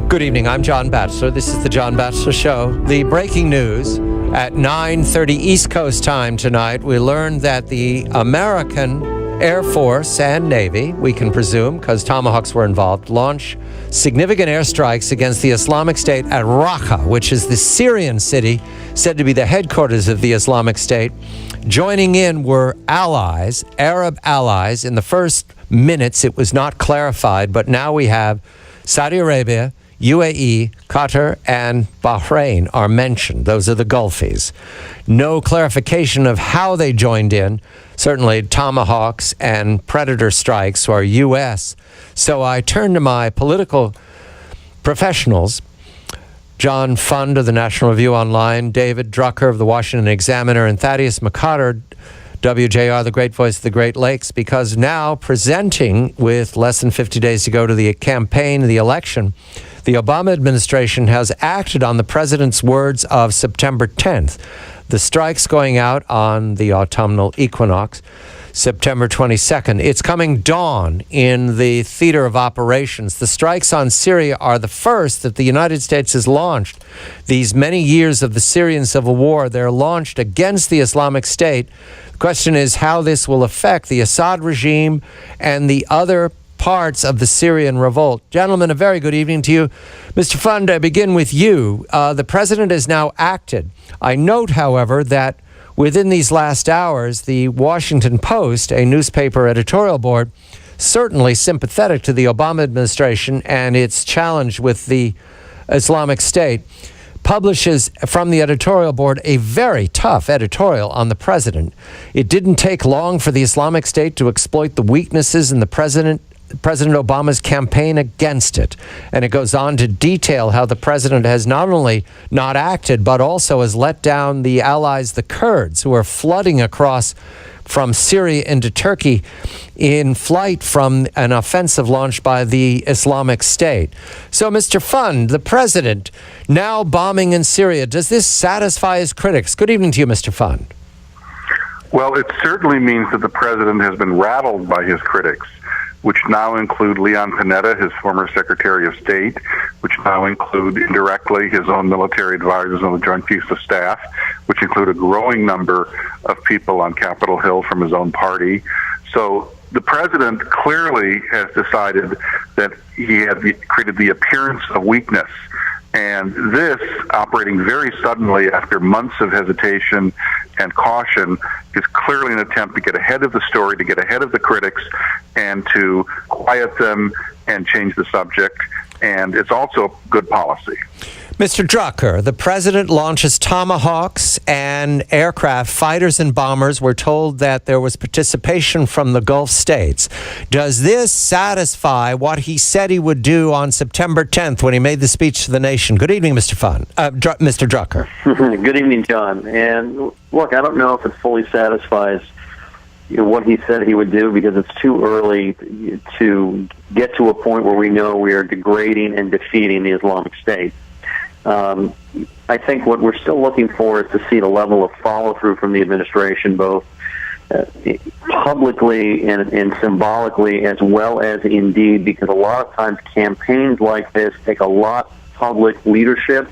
Good evening, I'm John Batchelor. This is the John Batchelor Show. The breaking news at 9:30 East Coast time tonight, we learned that the American Air Force and Navy, we can presume, because Tomahawks were involved, launched significant airstrikes against the Islamic State at Raqqa, which is the Syrian city said to be the headquarters of the Islamic State. Joining in were allies, Arab allies. In the first minutes, it was not clarified, but now we have Saudi Arabia, UAE, Qatar, and Bahrain are mentioned. Those are the Gulfies. No clarification of how they joined in. Certainly Tomahawks and Predator strikes are U.S. So I turned to my political professionals, John Fund of the National Review Online, David Drucker of the Washington Examiner, and Thaddeus McCotter, WJR, the great voice of the Great Lakes, because now presenting with less than 50 days to go to the campaign, the election, the Obama administration has acted on the president's words of September 10th. The strikes going out on the autumnal equinox, September 22nd. It's coming dawn in the theater of operations. The strikes on Syria are the first that the United States has launched. These many years of the Syrian civil war, they're launched against the Islamic State. The question is how this will affect the Assad regime and the other parts of the Syrian revolt. Gentlemen, a very good evening to you. Mr. Fund, I begin with you. The president has now acted. I note, however, that within these last hours, the Washington Post, a newspaper editorial board, certainly sympathetic to the Obama administration and its challenge with the Islamic State, publishes from the editorial board a very tough editorial on the president. It didn't take long for the Islamic State to exploit the weaknesses in the President Obama's campaign against it. And it goes on to detail how the president has not only not acted, but also has let down the allies, the Kurds, who are flooding across from Syria into Turkey in flight from an offensive launched by the Islamic State. So, Mr. Fund, the president now bombing in Syria, does this satisfy his critics? Good evening to you, Mr. Fund. Well, it certainly means that the president has been rattled by his critics, which now include Leon Panetta, his former Secretary of State, which now include indirectly his own military advisors on the Joint Chiefs of Staff, which include a growing number of people on Capitol Hill from his own party. So the president clearly has decided that he had created the appearance of weakness. And this, operating very suddenly after months of hesitation and caution, is clearly an attempt to get ahead of the story, to get ahead of the critics, and to quiet them and change the subject. And it's also good policy. Mr. Drucker, the president launches Tomahawks and aircraft, fighters and bombers. We're told that there was participation from the Gulf states. Does this satisfy what he said he would do on September 10th when he made the speech to the nation? Good evening, Mr. Mr. Drucker. Good evening, John. And look, I don't know if it fully satisfies what he said he would do, because it's too early to get to a point where we know we are degrading and defeating the Islamic State. I think what we're still looking for is to see the level of follow-through from the administration, both publicly and symbolically, as well as indeed, because a lot of times campaigns like this take a lot of public leadership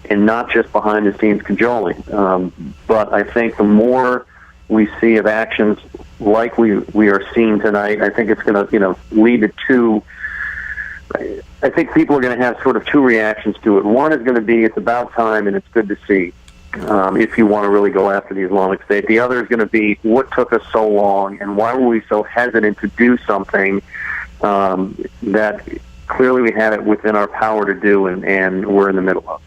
and not just behind-the-scenes cajoling. But I think the more we see of actions like we are seeing tonight, I think it's going to lead to two. I think people are going to have sort of two reactions to it. One is going to be, it's about time and it's good to see, if you want to really go after the Islamic State. The other is going to be, what took us so long and why were we so hesitant to do something that clearly we had it within our power to do, and we're in the middle of.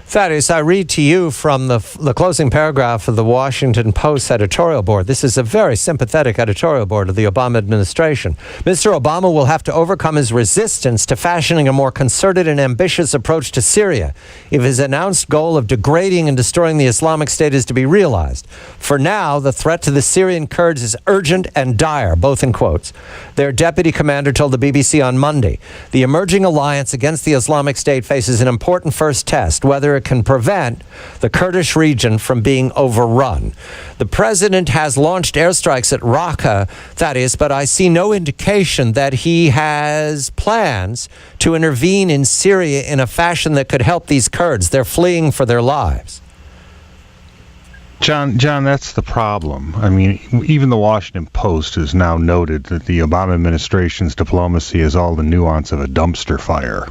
Thaddeus, I read to you from the closing paragraph of the Washington Post editorial board. This is a very sympathetic editorial board of the Obama administration. Mr. Obama will have to overcome his resistance to fashioning a more concerted and ambitious approach to Syria if his announced goal of degrading and destroying the Islamic State is to be realized. For now, the threat to the Syrian Kurds is urgent and dire, both in quotes. Their deputy commander told the BBC on Monday, the emerging alliance against the Islamic State faces an important first test, whether it can prevent the Kurdish region from being overrun. The president has launched airstrikes at Raqqa, Thaddeus, but I see no indication that he has plans to intervene in Syria in a fashion that could help these Kurds. They're fleeing for their lives. John, that's the problem. I mean, even the Washington Post has now noted that the Obama administration's diplomacy is all the nuance of a dumpster fire.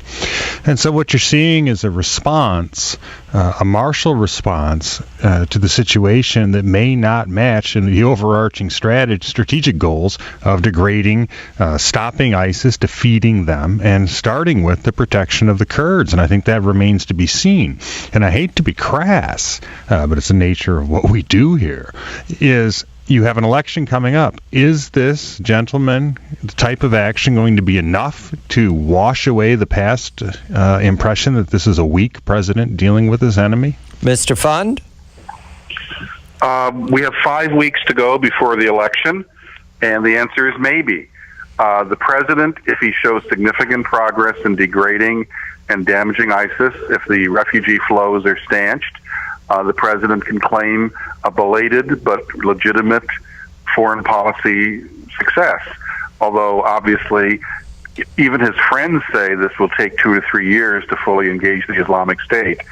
And so what you're seeing is a response, a martial response to the situation that may not match in the overarching strategic goals of degrading, stopping ISIS, defeating them, and starting with the protection of the Kurds. And I think that remains to be seen. And I hate to be crass, but it's the nature of what we do here, is you have an election coming up. Is this, gentlemen, the type of action going to be enough to wash away the past impression that this is a weak president dealing with his enemy? Mr. Fund? We have 5 weeks to go before the election, and the answer is maybe. The president, if he shows significant progress in degrading and damaging ISIS, if the refugee flows are stanched, the president can claim a belated but legitimate foreign policy success. Although, obviously, even his friends say this will take 2 to 3 years to fully engage the Islamic State.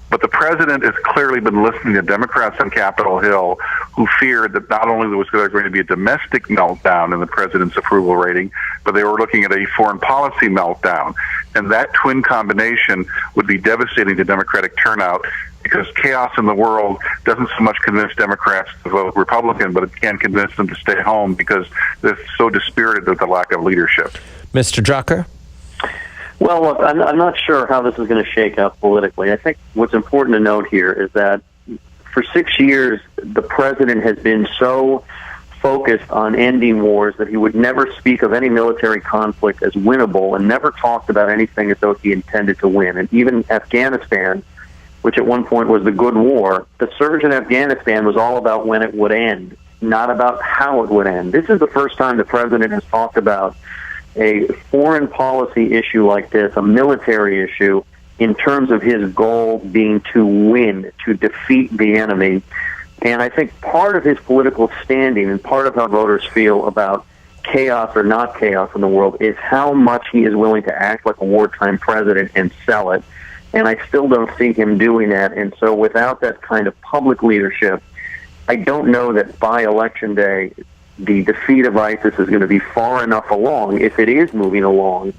But the president has clearly been listening to Democrats on Capitol Hill who feared that not only was there going to be a domestic meltdown in the president's approval rating, but they were looking at a foreign policy meltdown. And that twin combination would be devastating to Democratic turnout, because chaos in the world doesn't so much convince Democrats to vote Republican, but it can convince them to stay home because they're so dispirited with the lack of leadership. Mr. Drucker? Well, look, I'm not sure how this is going to shake out politically. I think what's important to note here is that for 6 years, the president has been so focused on ending wars that he would never speak of any military conflict as winnable and never talked about anything as though he intended to win. And even Afghanistan, which at one point was the good war, the surge in Afghanistan was all about when it would end, not about how it would end. This is the first time the president has talked about a foreign policy issue like this, a military issue, in terms of his goal being to win, to defeat the enemy. And I think part of his political standing and part of how voters feel about chaos or not chaos in the world is how much he is willing to act like a wartime president and sell it. And I still don't see him doing that. And so without that kind of public leadership, I don't know that by Election Day, the defeat of ISIS is going to be far enough along, if it is moving along,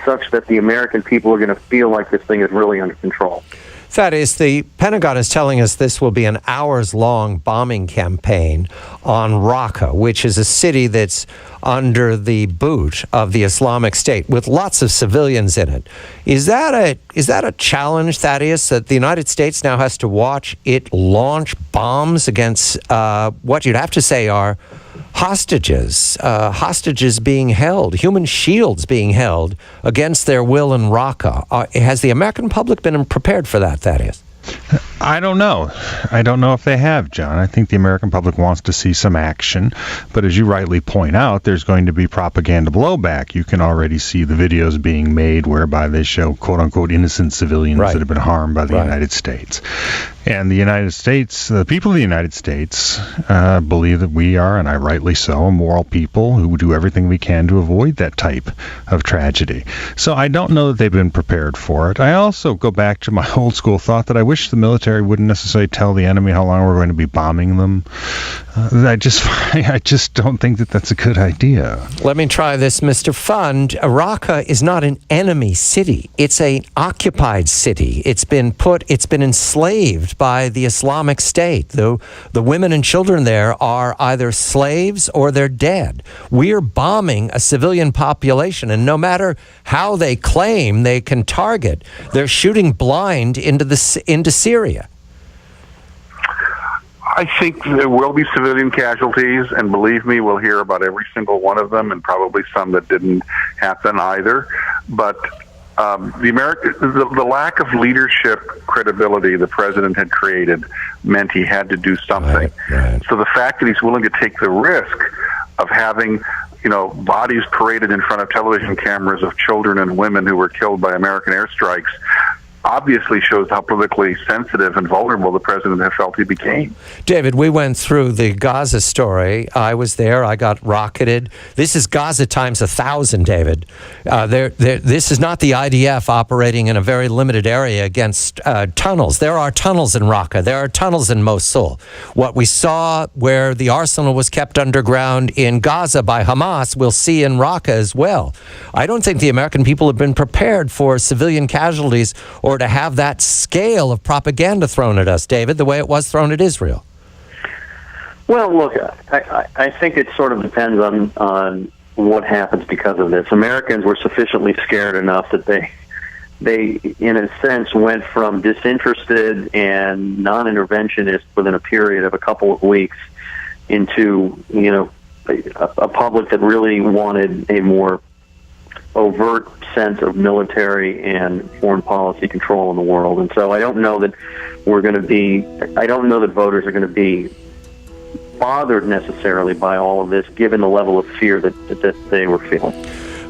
such that the American people are going to feel like this thing is really under control. Thaddeus, the Pentagon is telling us this will be an hours-long bombing campaign on Raqqa, which is a city that's under the boot of the Islamic State, with lots of civilians in it. Is that a challenge, Thaddeus, that the United States now has to watch it launch bombs against what you'd have to say are hostages being held, human shields being held against their will in Raqqa? Has the American public been prepared for that, Thaddeus? I don't know. I don't know if they have, John. I think the American public wants to see some action. But as you rightly point out, there's going to be propaganda blowback. You can already see the videos being made whereby they show, quote-unquote, innocent civilians that have been harmed by the United States. And the United States, the people of the United States believe that we are, and I rightly so, moral people who do everything we can to avoid that type of tragedy. So I don't know that they've been prepared for it. I also go back to my old school thought that I wish the military wouldn't necessarily tell the enemy how long we're going to be bombing them. I just don't think that that's a good idea. Let me try this, Mr. Fund. Raqqa is not an enemy city. It's an occupied city. It's been enslaved by the Islamic State. The women and children there are either slaves or they're dead. We're bombing a civilian population, and no matter how they claim they can target, they're shooting blind into Syria. I think there will be civilian casualties, and believe me, we'll hear about every single one of them, and probably some that didn't happen either. But the lack of leadership credibility the president had created meant he had to do something. Right. So the fact that he's willing to take the risk of having, bodies paraded in front of television cameras of children and women who were killed by American airstrikes obviously shows how politically sensitive and vulnerable the president has felt he became. David, we went through the Gaza story. I was there. I got rocketed. This is Gaza times 1,000, David. This is not the IDF operating in a very limited area against tunnels. There are tunnels in Raqqa. There are tunnels in Mosul. What we saw where the arsenal was kept underground in Gaza by Hamas, we'll see in Raqqa as well. I don't think the American people have been prepared for civilian casualties or to have that scale of propaganda thrown at us, David, the way it was thrown at Israel. Well, look, I think it sort of depends on what happens because of this. Americans were sufficiently scared enough that they, in a sense, went from disinterested and non-interventionist within a period of a couple of weeks into, a public that really wanted a more overt sense of military and foreign policy control in the world. And so I don't know that voters are going to be bothered necessarily by all of this, given the level of fear that they were feeling.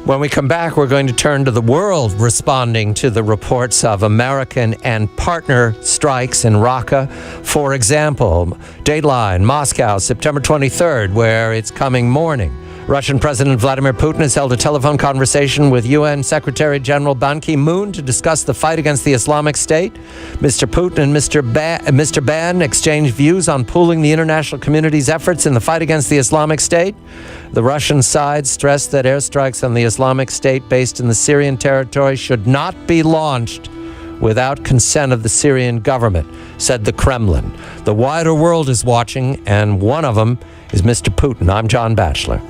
When we come back, we're going to turn to the world responding to the reports of American and partner strikes in Raqqa. For example, Dateline, Moscow, September 23rd, where it's coming morning. Russian President Vladimir Putin has held a telephone conversation with UN Secretary General Ban Ki-moon to discuss the fight against the Islamic State. Mr. Putin and Mr. Ban exchanged views on pooling the international community's efforts in the fight against the Islamic State. The Russian side stressed that airstrikes on the Islamic State based in the Syrian territory should not be launched without consent of the Syrian government, said the Kremlin. The wider world is watching, and one of them is Mr. Putin. I'm John Batchelor.